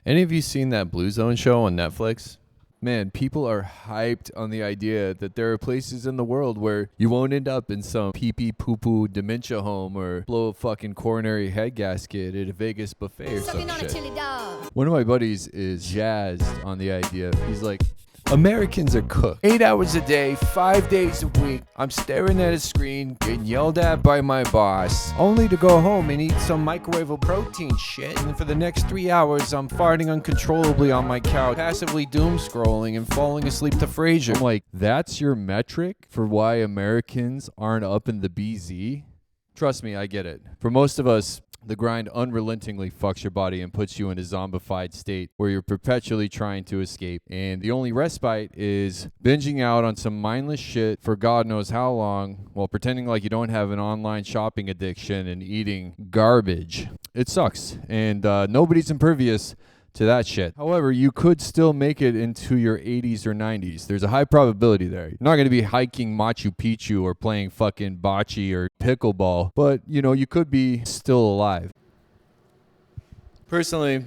Any of you seen that Blue Zone show on Netflix? Man, people are hyped on the idea that there are places in the world where you won't end up in some pee-pee poo-poo dementia home or blow a fucking coronary head gasket at a Vegas buffet or some shit. One of my buddies is jazzed on the idea. He's like, Americans are cooked. 8 hours a day, 5 days a week. I'm staring at a screen, getting yelled at by my boss, only to go home and eat some microwavable protein shit. And for the next 3 hours, I'm farting uncontrollably on my couch, passively doom scrolling and falling asleep to Frasier. I'm like, that's your metric for why Americans aren't up in the BZ? Trust me, I get it. For most of us, the grind unrelentingly fucks your body and puts you in a zombified state where you're perpetually trying to escape. And the only respite is binging out on some mindless shit for God knows how long while pretending like you don't have an online shopping addiction and eating garbage. It sucks. And nobody's impervious to that shit. However, you could still make it into your 80s or 90s. There's a high probability there. You're not going to be hiking Machu Picchu or playing fucking bocce or pickleball, but, you know, you could be still alive. Personally,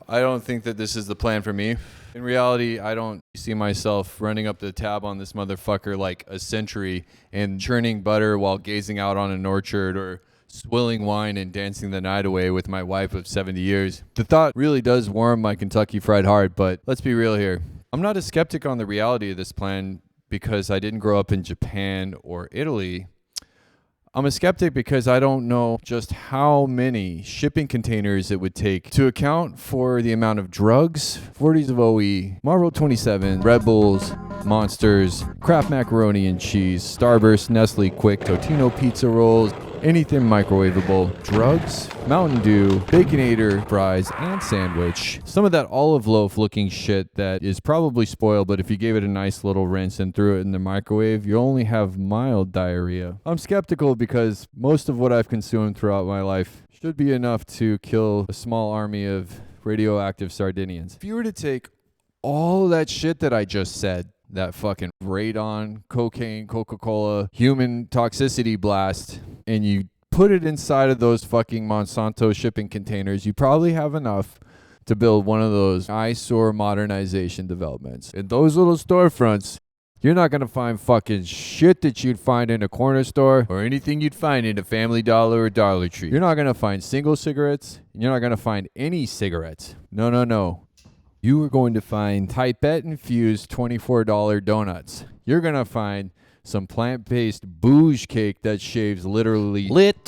I don't think that this is the plan for me. In reality, I don't see myself running up the tab on this motherfucker like a century and churning butter while gazing out on an orchard or swilling wine and dancing the night away with my wife of 70 years. The thought really does warm my Kentucky Fried Heart, but let's be real here. I'm not a skeptic on the reality of this plan because I didn't grow up in Japan or Italy. I'm a skeptic because I don't know just how many shipping containers it would take to account for the amount of drugs, 40s of OE, Marlboro 27, Red Bulls, Monsters, Kraft macaroni and cheese, Starburst, Nestle Quick, Totino pizza rolls, anything microwavable, drugs, Mountain Dew, Baconator, fries, and sandwich. Some of that olive loaf looking shit that is probably spoiled, but if you gave it a nice little rinse and threw it in the microwave, you only have mild diarrhea. I'm skeptical because most of what I've consumed throughout my life should be enough to kill a small army of radioactive Sardinians. If you were to take all that shit that I just said, that fucking radon, cocaine, Coca-Cola, human toxicity blast, and you put it inside of those fucking Monsanto shipping containers, you probably have enough to build one of those eyesore modernization developments. In those little storefronts, you're not going to find fucking shit that you'd find in a corner store or anything you'd find in a Family Dollar or Dollar Tree. You're not going to find single cigarettes, and you're not going to find any cigarettes. No. You are going to find Typette-infused $24 donuts. You're going to find some plant-based booze cake that shaves literally lit.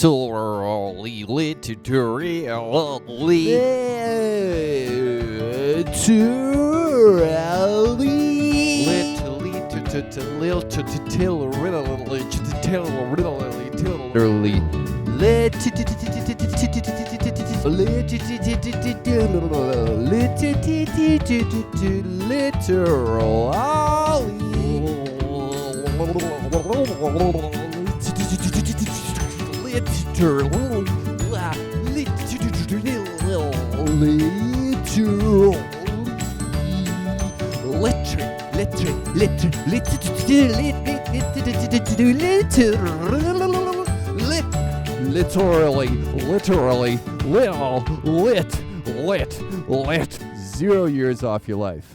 0 years off your life.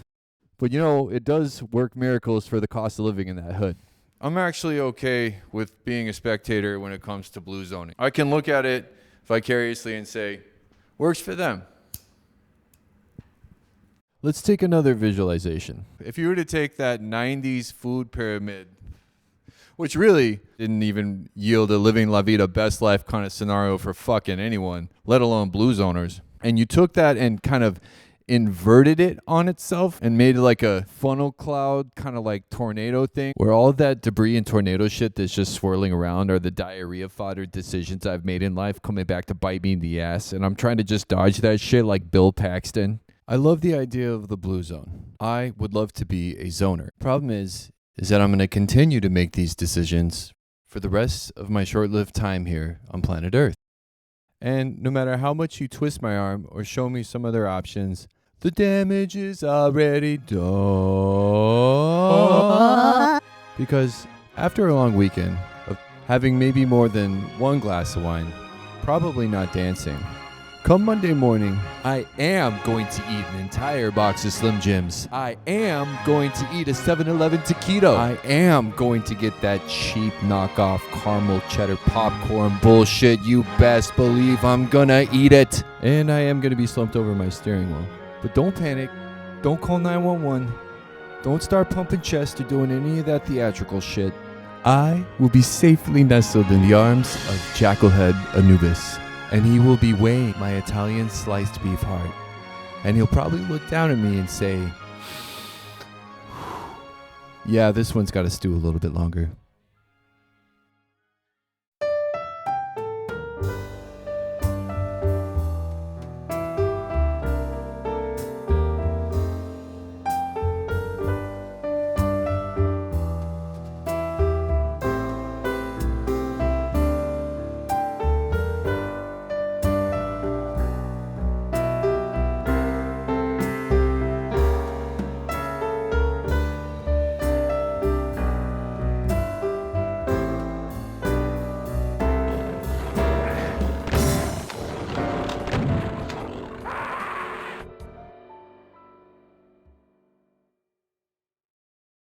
But you know, it does work miracles for the cost of living in that hood. I'm actually okay with being a spectator when it comes to blue zoning. I can look at it vicariously and say, works for them. Let's take another visualization. If you were to take that 90s food pyramid, which really didn't even yield a living La Vida best life kind of scenario for fucking anyone, let alone blue zoners, and you took that and kind of inverted it on itself and made it like a funnel cloud kind of like tornado thing where all that debris and tornado shit that's just swirling around are the diarrhea fodder decisions I've made in life coming back to bite me in the ass, and I'm trying to just dodge that shit like Bill Paxton. I love the idea of the blue zone. I would love to be a zoner. Problem is that I'm going to continue to make these decisions for the rest of my short-lived time here on planet Earth. And no matter how much you twist my arm or show me some other options, the damage is already done. Because after a long weekend of having maybe more than one glass of wine, probably not dancing, Come Monday morning, I am going to eat an entire box of Slim Jims. I am going to eat a 7-Eleven taquito. I am going to get that cheap knockoff caramel cheddar popcorn bullshit. You best believe I'm gonna eat it. And I am gonna be slumped over my steering wheel. But don't panic. Don't call 911. Don't start pumping chest or doing any of that theatrical shit. I will be safely nestled in the arms of Jackalhead Anubis. And he will be weighing my Italian sliced beef heart. And he'll probably look down at me and say, yeah, this one's got to stew a little bit longer.